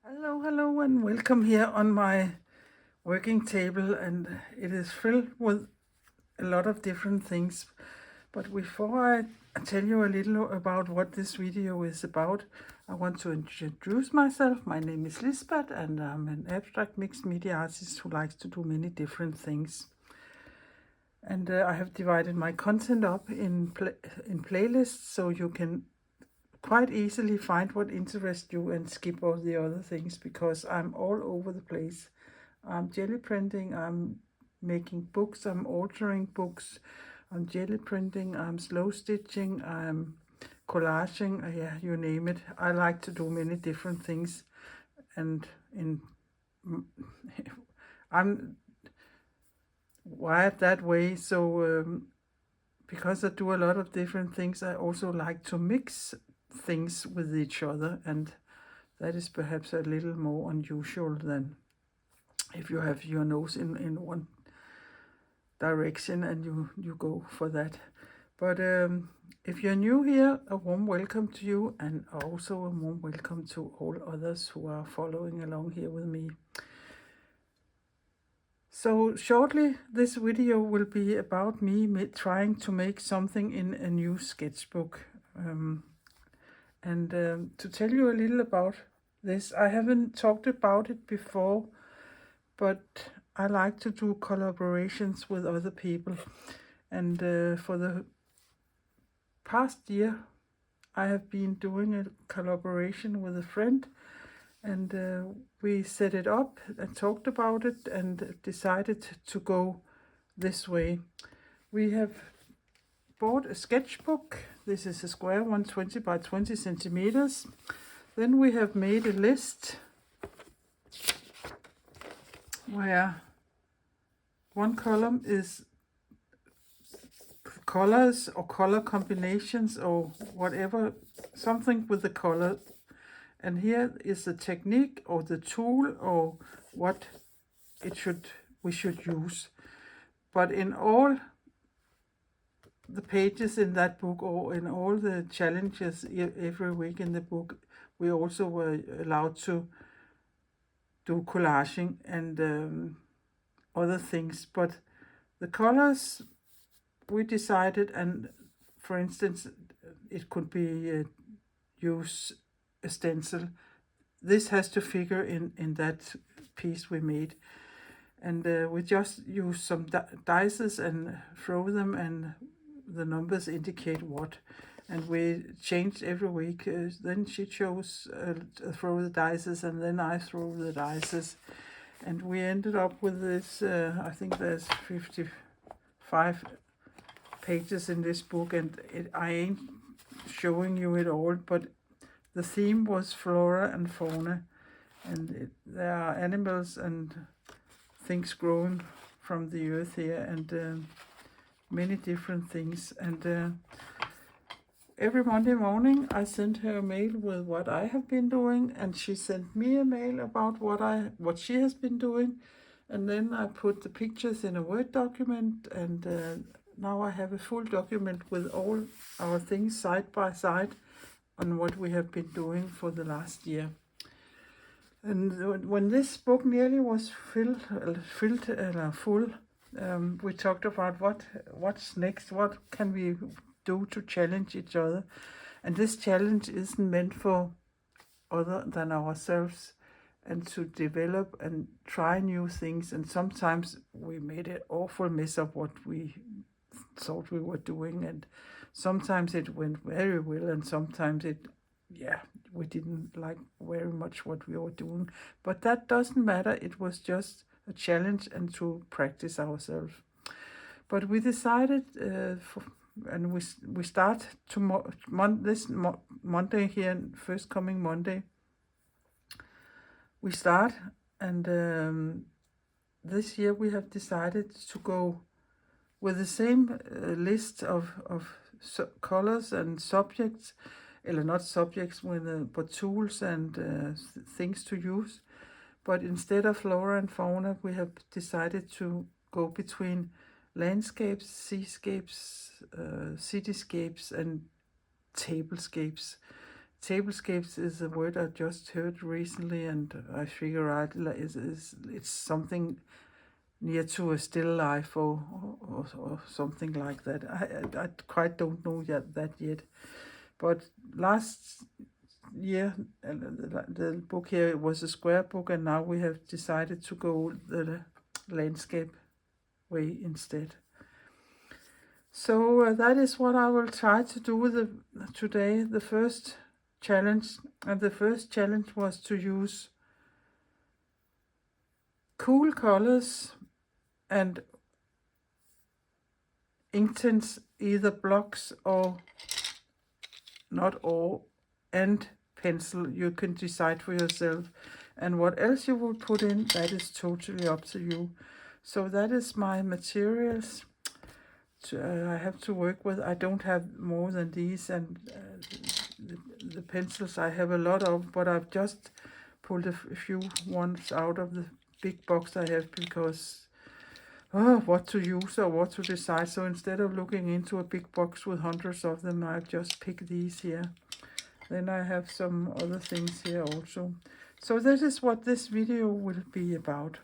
Hello, and welcome here on my working table, and it is filled with a lot of different things. But before I tell you a little about what this video is about, I want to introduce myself. My name is Lisbeth, and I'm an abstract mixed media artist who likes to do many different things. And I have divided my content up in playlists, so you can quite easily find what interests you and skip all the other things, because I'm all over the place. I'm jelly printing, I'm making books, I'm altering books, I'm jelly printing, I'm slow stitching, I'm collaging, yeah, you name it. I like to do many different things, and I'm wired that way. So because I do a lot of different things, I also like to mix things with each other, and that is perhaps a little more unusual than if you have your nose in one direction and you go for that. But if you're new here, a warm welcome to you, and also a warm welcome to all others who are following along here with me. So shortly, this video will be about me trying to make something in a new sketchbook. To tell you a little about this, I haven't talked about it before, but I like to do collaborations with other people. And for the past year, I have been doing a collaboration with a friend, and we set it up and talked about it and decided to go this way. We have bought a sketchbook. This is a square one, 20 by 20 centimeters. Then we have made a list where one column is colors or color combinations or whatever, something with the color. And here is the technique or the tool or what we should use. But in all the pages in that book, or in all the challenges every week in the book, we also were allowed to do collaging and other things. But the colors we decided, and for instance, it could be use a stencil. This has to figure in that piece we made. And we just use some dices and throw them, and the numbers indicate what. And we changed every week. Then she chose throw the dices, and then I throw the dices. And we ended up with this, I think there's 55 pages in this book, and I ain't showing you it all, but the theme was flora and fauna, and there are animals and things growing from the earth here, and many different things. And every Monday morning I sent her a mail with what I have been doing, and she sent me a mail about what she has been doing, and then I put the pictures in a Word document, and now I have a full document with all our things side by side on what we have been doing for the last year. And when this book nearly was full, we talked about what's next, what can we do to challenge each other. And this challenge isn't meant for other than ourselves, and to develop and try new things. And sometimes we made an awful mess of what we thought we were doing, and sometimes it went very well, and sometimes we didn't like very much what we were doing. But that doesn't matter. It was just a challenge and to practice ourselves. But we decided, and we start Monday here, first coming Monday. We start, and this year we have decided to go with the same list of colors and subjects, not subjects, but tools and things to use. But instead of flora and fauna, we have decided to go between landscapes, seascapes, cityscapes, and tablescapes. tablescapes is a word I just heard recently, and I figure out it's something near to a still life or something like that. I quite don't know that yet. But last year, the book here was a square book, and now we have decided to go the landscape way instead. So that is what I will try to do today, the first challenge. And the first challenge was to use cool colors and Inktense, either blocks or not all, and pencil. You can decide for yourself. And what else you will put in, that is totally up to you. So that is my materials I have to work with. I don't have more than these, and the pencils I have a lot of, but I've just pulled a few ones out of the big box I have, because what to use or what to decide. So instead of looking into a big box with hundreds of them, I've just picked these here. Then I have some other things here also. So this is what this video will be about.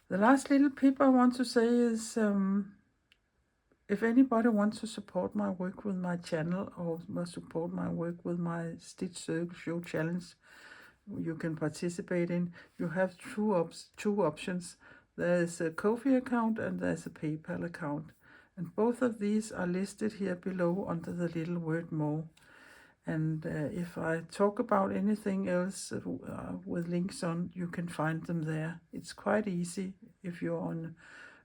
The last little tip I want to say is, if anybody wants to support my work with my channel, or support my work with my Stitch Circle Show Challenge, you can participate in. You have two options. There's a Ko-fi account and there's a PayPal account. And both of these are listed here below under the little word more. And if I talk about anything else with links on, you can find them there. It's quite easy if you're on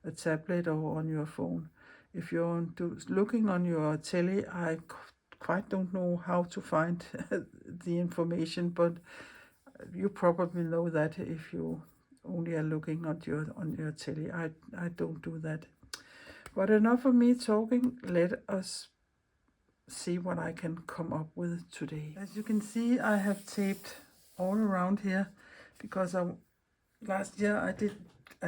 a tablet or on your phone. If you're looking on your telly, I quite don't know how to find the information, but you probably know that if you only are looking at on your telly. I don't do that. But enough of me talking. Let us see what I can come up with today. As you can see, I have taped all around here, because last year I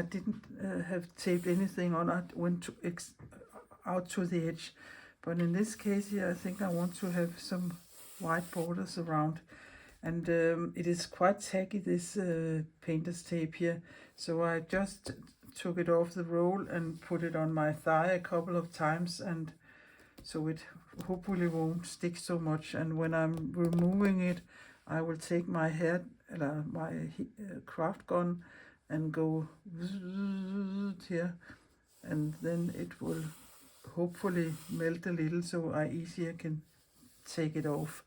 didn't have taped anything on. I went out to the edge, but in this case here, I think I want to have some white borders around. And it is quite tacky, this painter's tape here, so I just took it off the roll and put it on my thigh a couple of times, and so it hopefully won't stick so much. And when I'm removing it, I will take my craft gun and go here, and then it will hopefully melt a little, so I easier can take it off.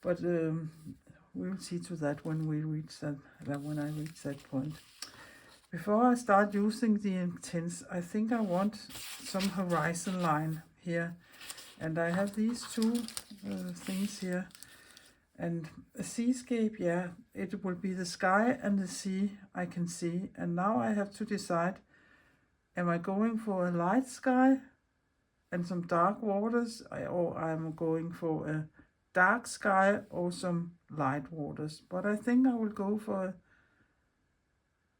But we'll see to that when we reach that. When I reach that point. Before I start using the Inktense, I think I want some horizon line here, and I have these two things here. And a seascape, yeah, it will be the sky and the sea I can see. And now I have to decide: am I going for a light sky and some dark waters, or I'm going for a dark sky or some light waters? But I think I will go for a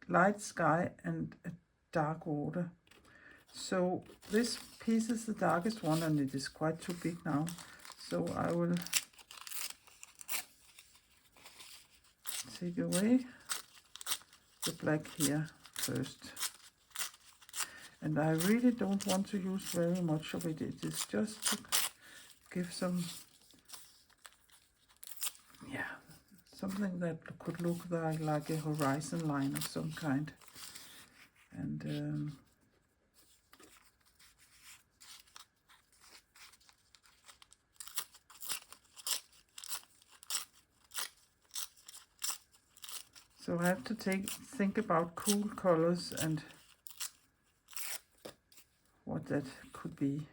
light sky and a dark water. So this piece is the darkest one, and it is quite too big now. So I will take away the black here first. And I really don't want to use very much of it. It is just to give some, something that could look like a horizon line of some kind. And so I have to think about cool colors and what that could be.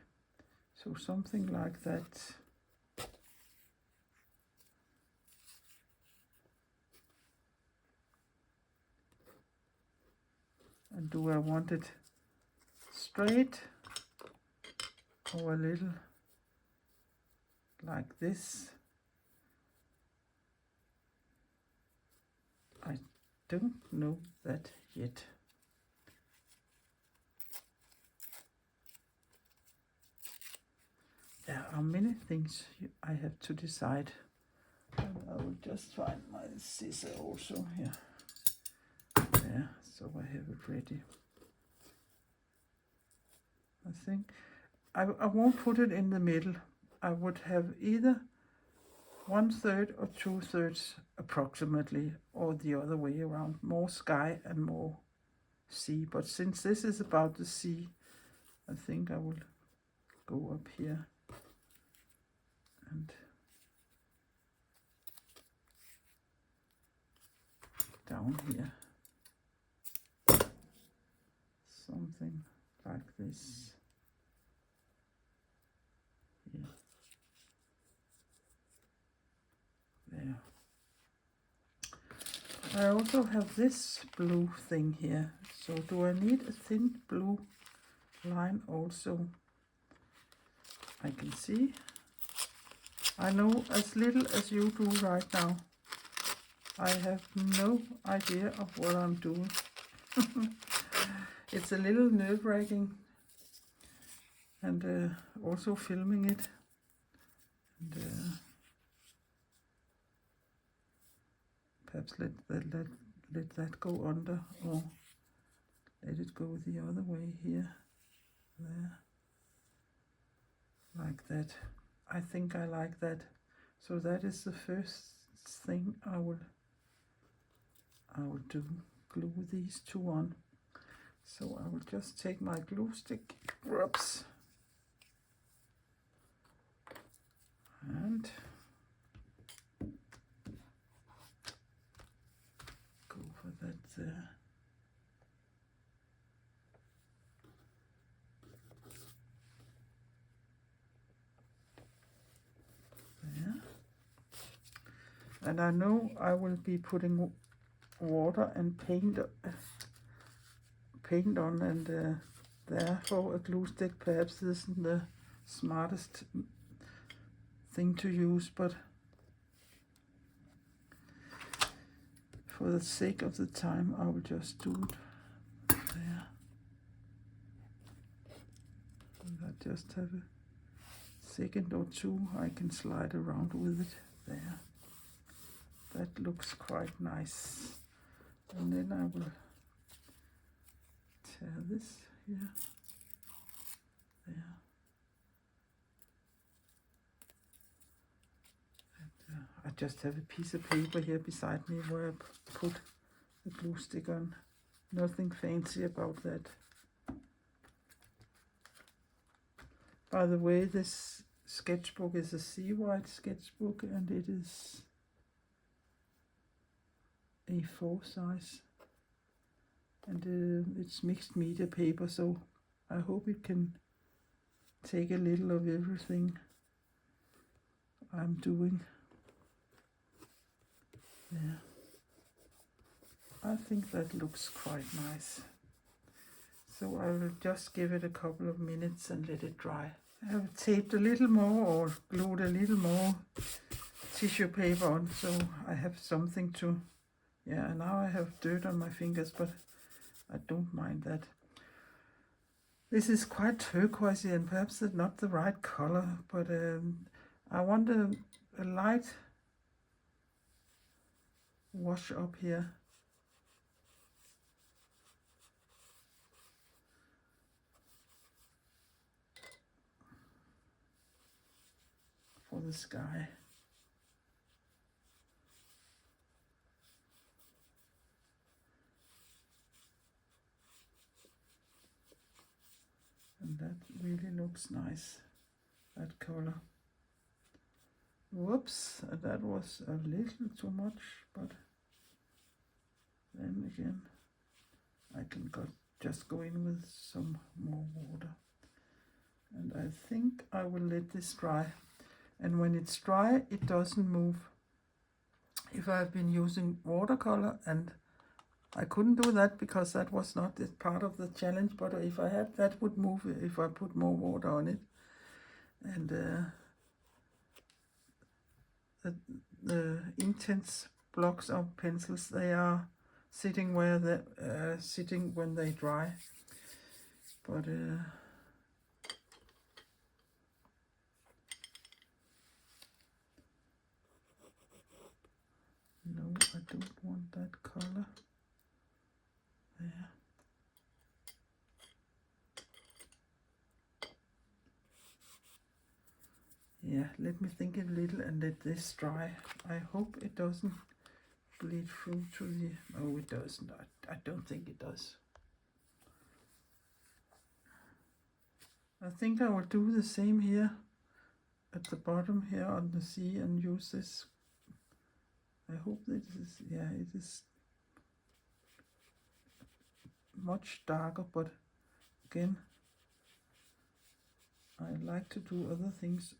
So something like that. And do I want it straight or a little like this? I don't know that yet. there are many things I have to decide. And I will just find my scissor also here. There, so I have it ready. I think I won't put it in the middle. I would have either 1/3 or 2/3 approximately, or the other way around. More sky and more sea. But since this is about the sea, I think I will go up here and down here. Something like this. Here. There. I also have this blue thing here. So do I need a thin blue line also? I can see. I know as little as you do right now. I have no idea of what I'm doing. It's a little nerve-wracking, and also filming it. And perhaps let that go under, or let it go the other way here, there, like that. I think I like that. So that is the first thing I will do. Glue these two on. So I will just take my glue stick, whoops, and go for that there. There. And I know I will be putting water and paint on, and therefore a glue stick perhaps isn't the smartest thing to use, but for the sake of the time I will just do it there. And I just have a second or two I can slide around with it there. That looks quite nice. And then I will tear this here, there. And, I just have a piece of paper here beside me where I put the glue stick on. Nothing fancy about that. By the way, this sketchbook is a sea-white sketchbook, and it is A4 size, and it's mixed media paper, so I hope it can take a little of everything I'm doing. Yeah, I think that looks quite nice. So I will just give it a couple of minutes and let it dry. I have taped a little more, or glued a little more tissue paper on, so I have something to, yeah, now I have dirt on my fingers, but I don't mind that. This is quite turquoisey and perhaps not the right color, but I want a light wash up here. For the sky. And that really looks nice, that color. Whoops, that was a little too much, but then again, I can just go in with some more water. And I think I will let this dry. And when it's dry, it doesn't move. If I've been using watercolor, and I couldn't do that because that was not part of the challenge, but if I had, that would move if I put more water on it. And the Inktense blocks of pencils, they are sitting where they sitting when they dry. But want that color there. Yeah, let me think a little and let this dry. I hope it doesn't bleed through to the... Oh, it doesn't. I don't think it does. I think I will do the same here at the bottom here on the sea and use this. I hope this is, yeah, it is much darker, but again, I like to do other things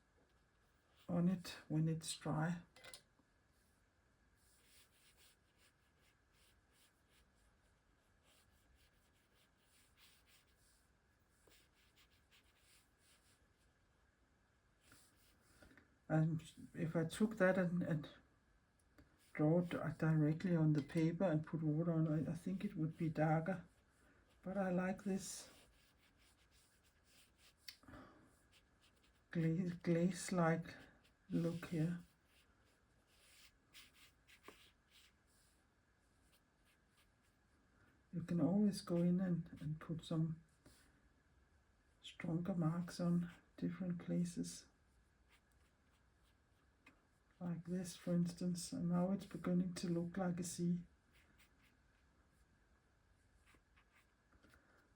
on it when it's dry. And if I took that and draw it directly on the paper and put water on it, I think it would be darker. But I like this glaze-like look here. You can always go in and put some stronger marks on different places. Like this, for instance, and now it's beginning to look like a sea.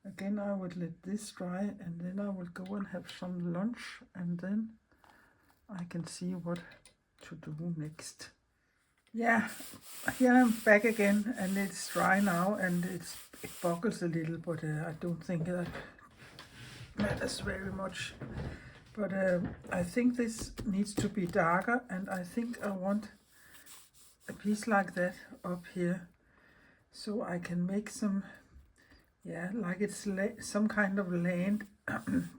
Again, I would let this dry and then I will go and have some lunch and then I can see what to do next. Yeah, here I'm back again and it's dry now and it buckles a little, but I don't think that matters very much. But I think this needs to be darker and I think I want a piece like that up here so I can make some, yeah, like it's some kind of land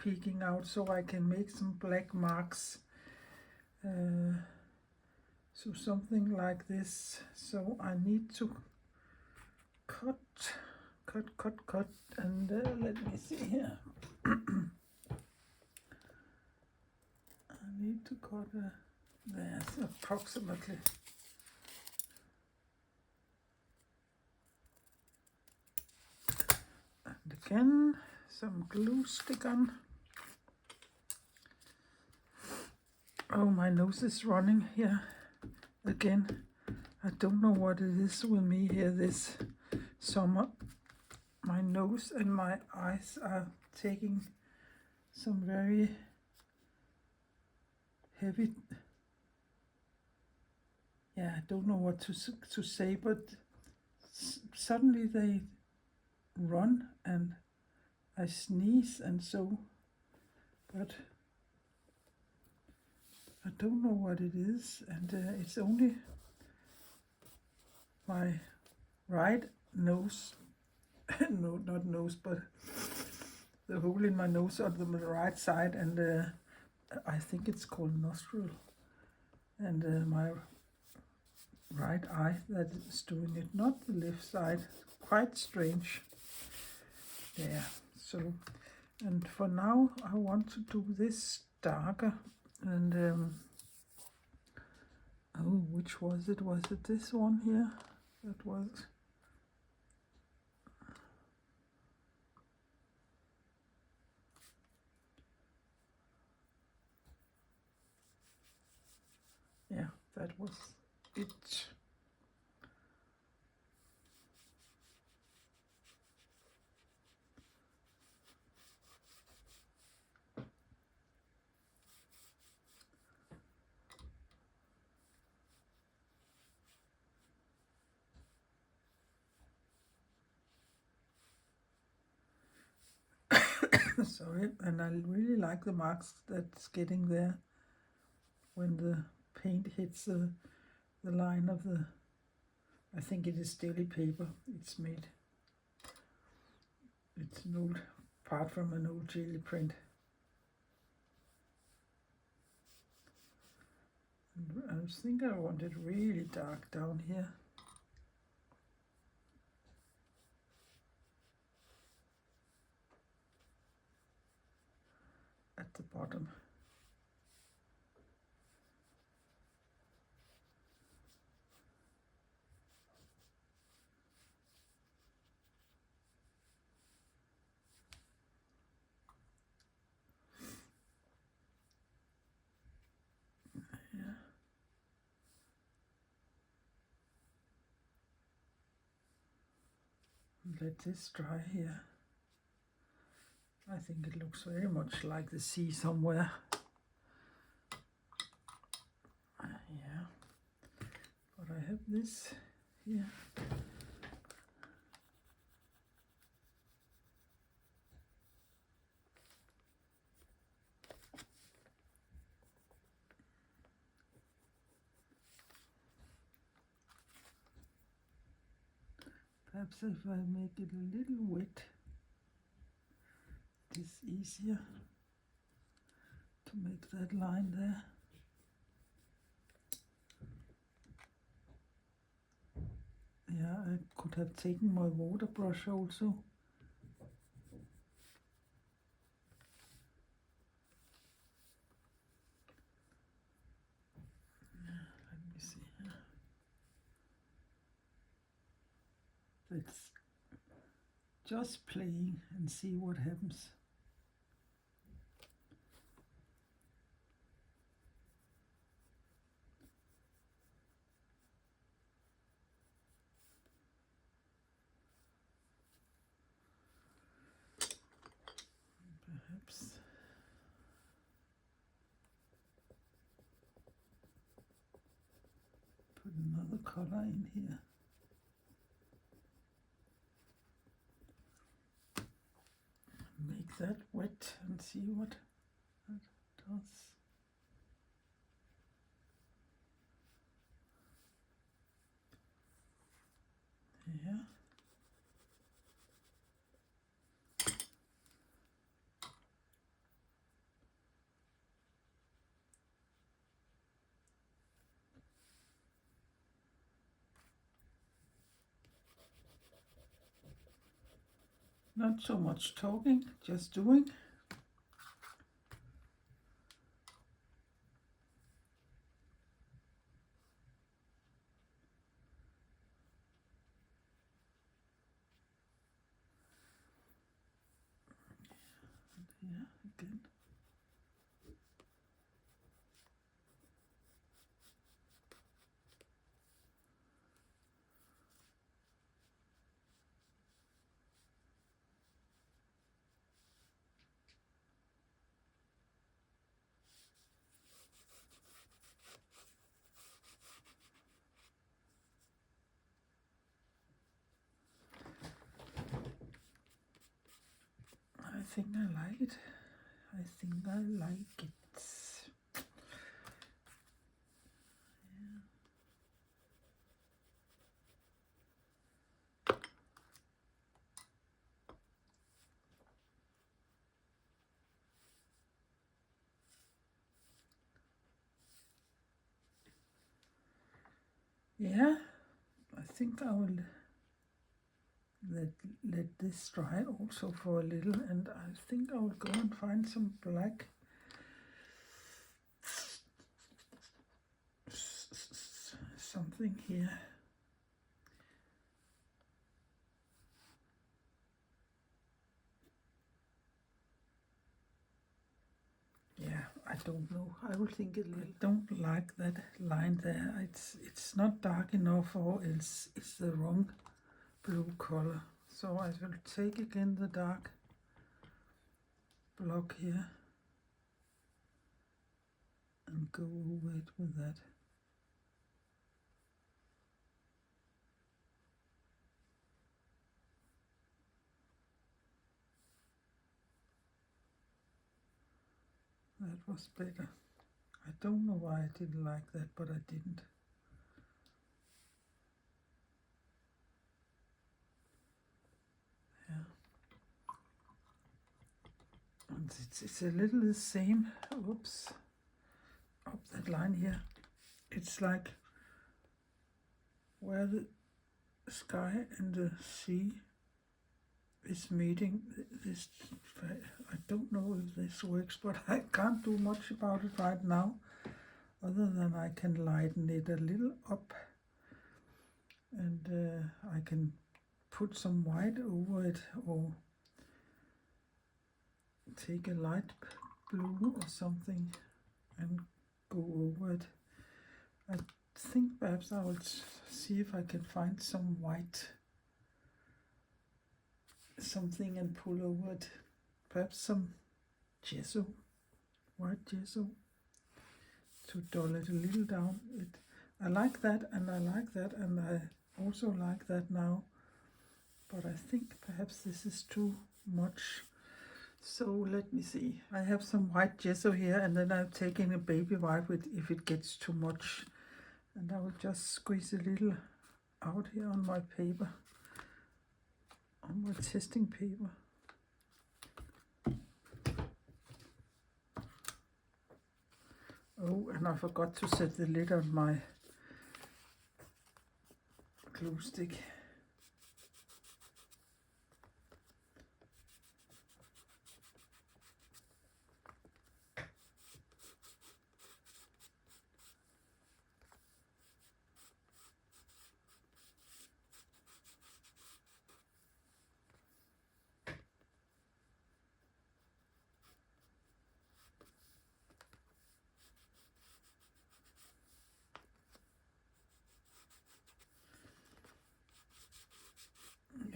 peeking out, so I can make some black marks. So something like this. So I need to cut, and let me see here. I need to cut there, approximately. And again, some glue stick on. Oh, my nose is running here again. I don't know what it is with me here this summer. My nose and my eyes are taking some very heavy, yeah, I don't know what to say, but suddenly they run and I sneeze and so, but I don't know what it is, and it's only my right nose, no, not nose, but the hole in my nose on the right side, and I think it's called nostril, and my right eye that is doing it, not the left side. Quite strange. Yeah, so, and for now I want to do this darker, and oh, which was it? Was it this one here? That was... yeah, that was it. Sorry, and I really like the marks that's getting there when the paint hits the line of the, I think it is daily paper it's made. It's an old, part from an old jelly print. And I was thinking I want it really dark down here. At the bottom. Let this dry here. I think it looks very much like the sea somewhere. Yeah, but I have this here. Perhaps if I make it a little wet, it is easier to make that line there. Yeah, I could have taken my water brush also. Let me see here. Let's just playing and see what happens. Perhaps put another color in here. Make that wet and see what that does. Yeah. Not so much talking, just doing. Yeah, again. I think I like it. I think I like it. Yeah, I think I will let this dry also for a little, and I think I will go and find some black something here. Yeah, I don't know. I will think it. I don't like that line there. It's not dark enough, or it's the wrong blue color. So I will take again the dark block here and go over it with that. That was better. I don't know why I didn't like that, but I didn't. Yeah. And it's a little the same. Oops. Up that line here. It's like where the sky and the sea is meeting. This, I don't know if this works, but I can't do much about it right now, other than I can lighten it a little up, and I can put some white over it, or take a light blue or something and go over it. I think perhaps I will see if I can find some white something and pull over it. Perhaps some gesso, white gesso, to dull it a little down. I like that, and I like that, and I also like that now. But I think perhaps this is too much. So let me see. I have some white gesso here, and then I'm taking a baby wipe with if it gets too much. And I will just squeeze a little out here on my paper, on my testing paper. Oh, and I forgot to set the lid on my glue stick.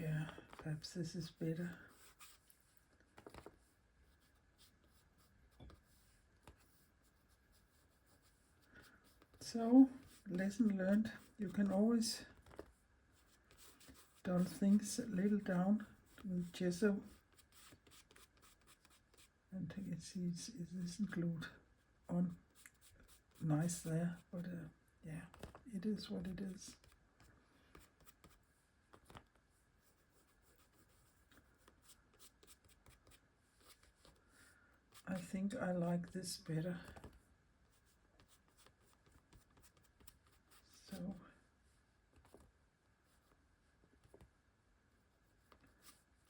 Yeah, perhaps this is better. So, lesson learned. You can always dull things a little down with gesso. And you can see it isn't glued on nice there, but yeah, it is what it is. I think I like this better. So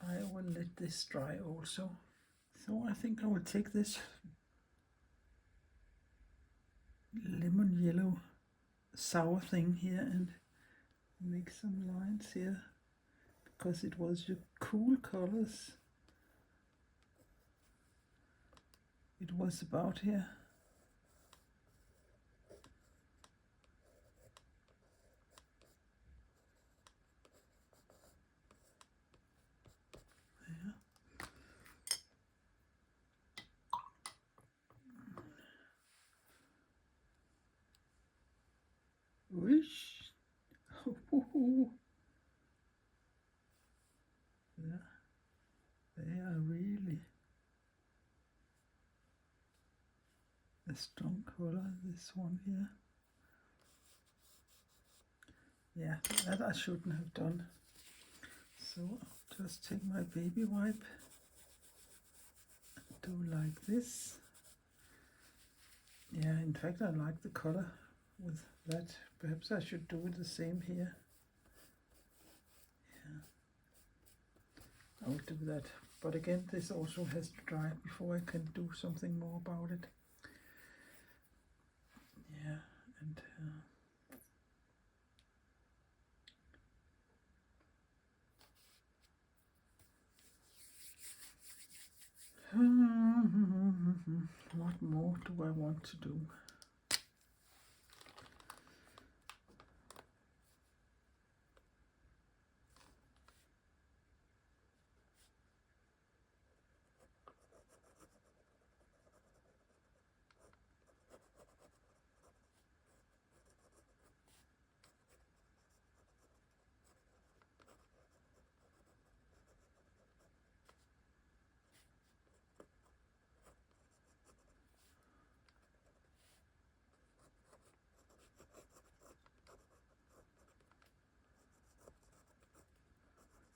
I will let this dry also. So I think I will take this lemon yellow sour thing here and make some lines here, because it was the cool colors it was about here. Whoosh. Yeah, they are really a strong color, this one here. Yeah, that I shouldn't have done. So I'll just take my baby wipe, do like this. Yeah, in fact I like the color with that. Perhaps I should do the same here. Yeah, I'll do that. But again, this also has to dry before I can do something more about it. Yeah, and what more do I want to do?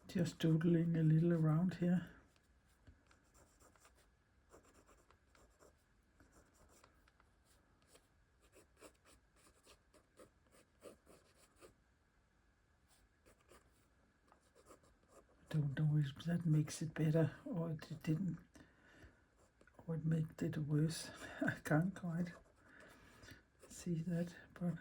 Just doodling a little around here. Don't know if that makes it better or it didn't, or it made it worse. I can't quite see that, but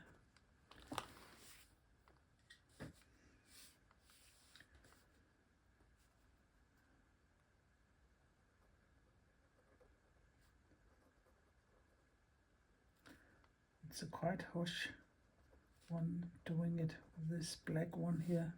it's a quite harsh one doing it with this black one here.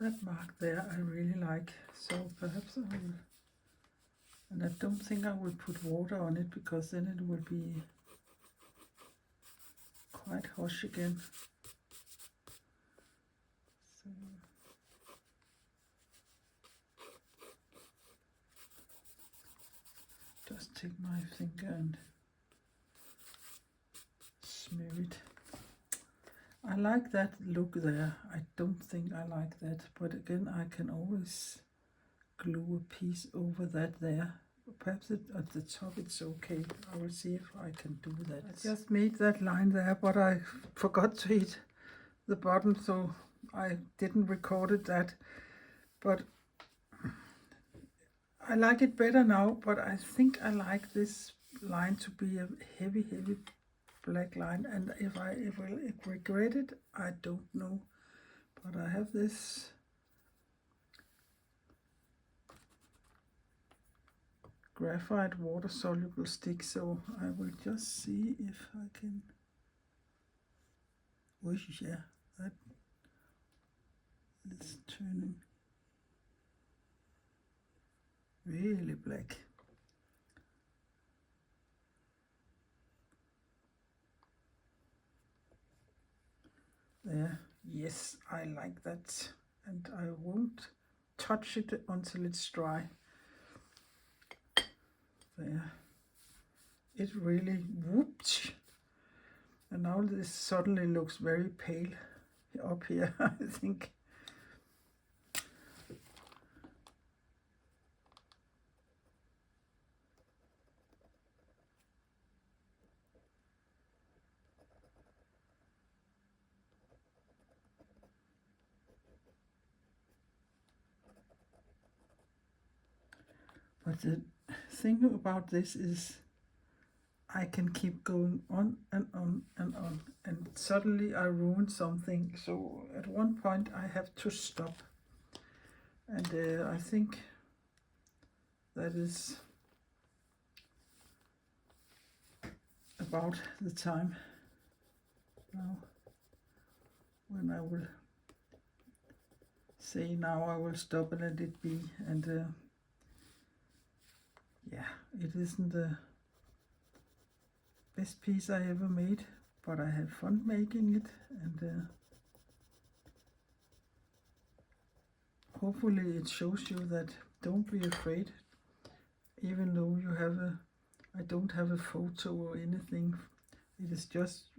That mark there I really like, so perhaps I will, and I don't think I will put water on it because then it will be quite harsh again. So just take my finger and smear it. I like that look there. I don't think I like that, but again I can always glue a piece over that there. Perhaps at the top it's okay. I will see if I can do that. I just made that line there, but I forgot to hit the button, so I didn't record that. But I like it better now, but I think I like this line to be a heavy black line, and if I will regret it, I don't know. But I have this graphite water soluble stick, so I will just see if I can. Yeah, that is turning really black. There, yes, I like that, and I won't touch it until it's dry. There, it really whooped, and now this suddenly looks very pale up here. I think. But the thing about this is I can keep going on and on and on, and suddenly I ruin something. So at one point I have to stop, and I think that is about the time now when I will say now I will stop and let it be. And yeah, it isn't the best piece I ever made, but I had fun making it, and hopefully it shows you that don't be afraid, even though you have I don't have a photo or anything. It is just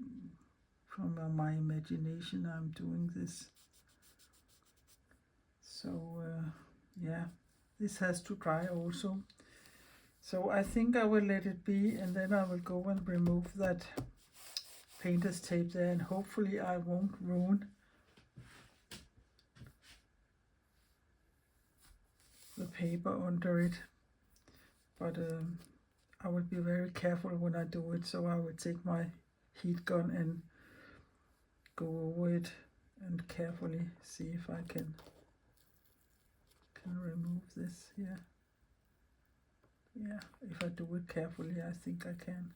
from my imagination I'm doing this. So yeah, this has to dry also. So I think I will let it be, and then I will go and remove that painter's tape there, and hopefully I won't ruin the paper under it. But I will be very careful when I do it, so I will take my heat gun and go over it and carefully see if I can remove this here. Yeah, if I do it carefully, I think I can.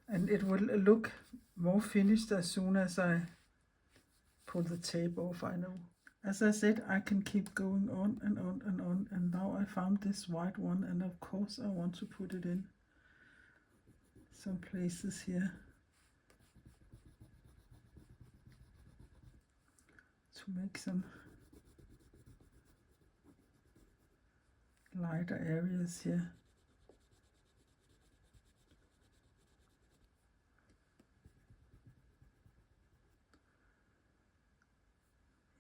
And it will look more finished as soon as I pull the tape off, I know. As I said, I can keep going on and on and on, and now I found this white one, and of course I want to put it in some places here to make some lighter areas here.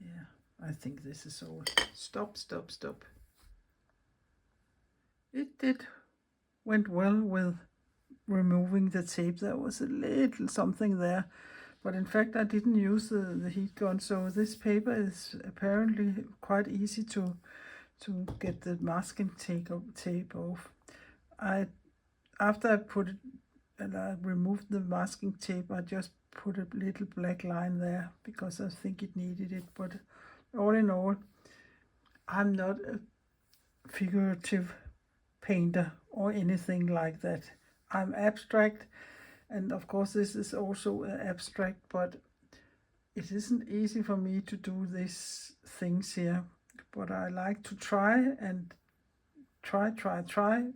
Yeah, I think this is all. Stop. It went well with removing the tape. There was a little something there, but in fact I didn't use the heat gun, so this paper is apparently quite easy to get the masking tape off. After I put it and I removed the masking tape, I just put a little black line there because I think it needed it. But all in all, I'm not a figurative painter or anything like that. I'm abstract, and of course this is also abstract, but it isn't easy for me to do these things here, but I like to try and try,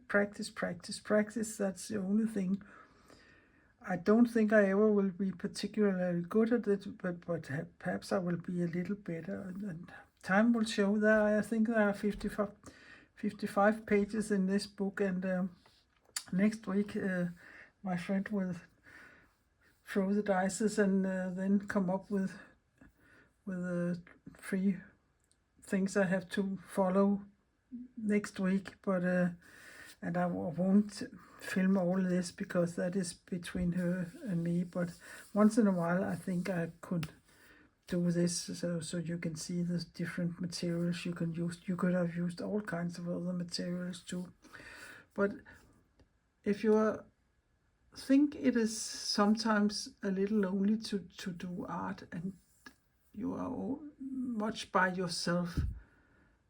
practice, practice. That's the only thing. I don't think I ever will be particularly good at it, but perhaps I will be a little better, and time will show that. I think there are 55 pages in this book, and next week my friend will throw the dice and then come up with 3 things I have to follow next week, but and I won't film all this because that is between her and me, but once in a while I think I could do this so you can see the different materials you can use. You could have used all kinds of other materials too, but if you think it is sometimes a little lonely to do art and you are much by yourself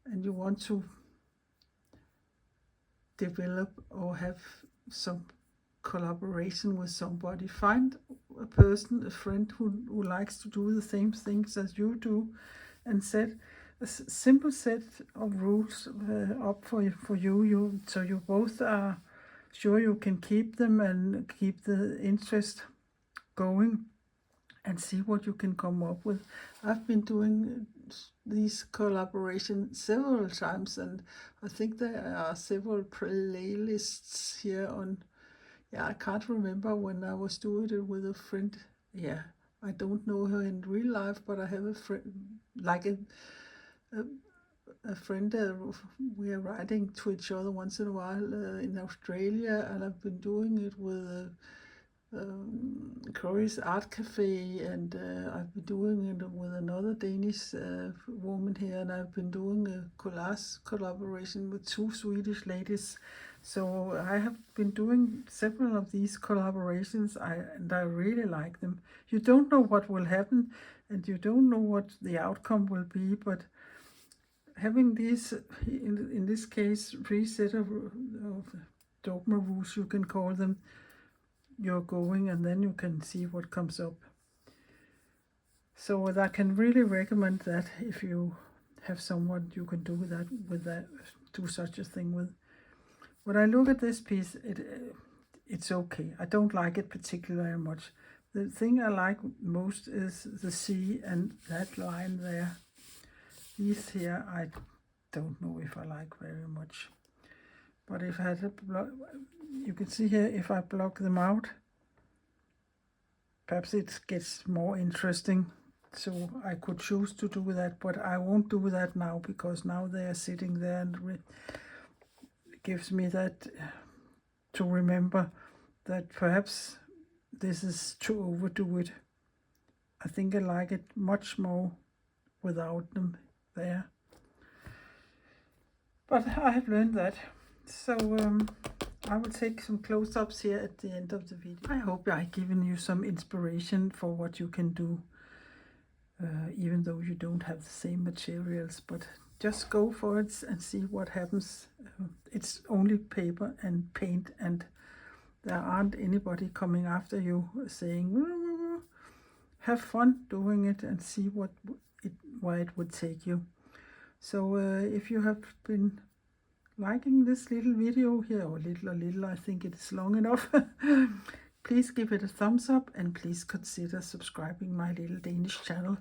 and you want to develop or have some collaboration with somebody, find a person, a friend who likes to do the same things as you do, and set a simple set of rules up for you, so you both are sure you can keep them and keep the interest going, and see what you can come up with. I've been doing these collaborations several times, and I think there are several playlists here on. Yeah, I can't remember when I was doing it with a friend. Yeah, I don't know her in real life, but I have a friend, like a friend. We are writing to each other once in a while in Australia, and I've been doing it with Corey's Art Cafe, and I've been doing it with another Danish woman here, and I've been doing a collage collaboration with 2 Swedish ladies. So I have been doing several of these collaborations, and I really like them. You don't know what will happen, and you don't know what the outcome will be, but having these, in this case, 3 set of dogma rules, you can call them, you're going, and then you can see what comes up. So I can really recommend that if you have someone you can do that with, do such a thing with. When I look at this piece, it's okay. I don't like it particularly much. The thing I like most is the sea and that line there. These here I don't know if I like very much. But if I had a block, you can see here, if I block them out, perhaps it gets more interesting. So I could choose to do that, but I won't do that now, because now they are sitting there, and it gives me that to remember that perhaps this is to overdo it. I think I like it much more without them there. But I have learned that. So I will take some close-ups here at the end of the video. I hope I've given you some inspiration for what you can do, even though you don't have the same materials, but just go for it and see what happens. It's only paper and paint, and there aren't anybody coming after you saying, have fun doing it and see where it would take you. So if you have been liking this little video here, or little, I think it is long enough, please give it a thumbs up, and please consider subscribing my little Danish channel.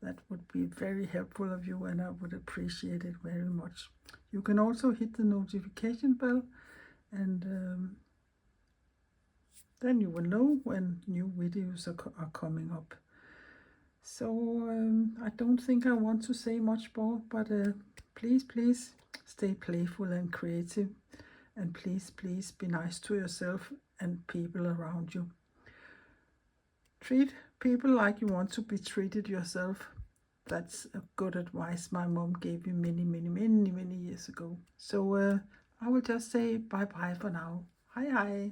That would be very helpful of you, and I would appreciate it very much. You can also hit the notification bell, and then you will know when new videos are coming up. So I don't think I want to say much more, but please stay playful and creative, and please be nice to yourself and people around you. Treat people like you want to be treated yourself. That's a good advice my mom gave me many years ago. So I will just say bye for now. Hi.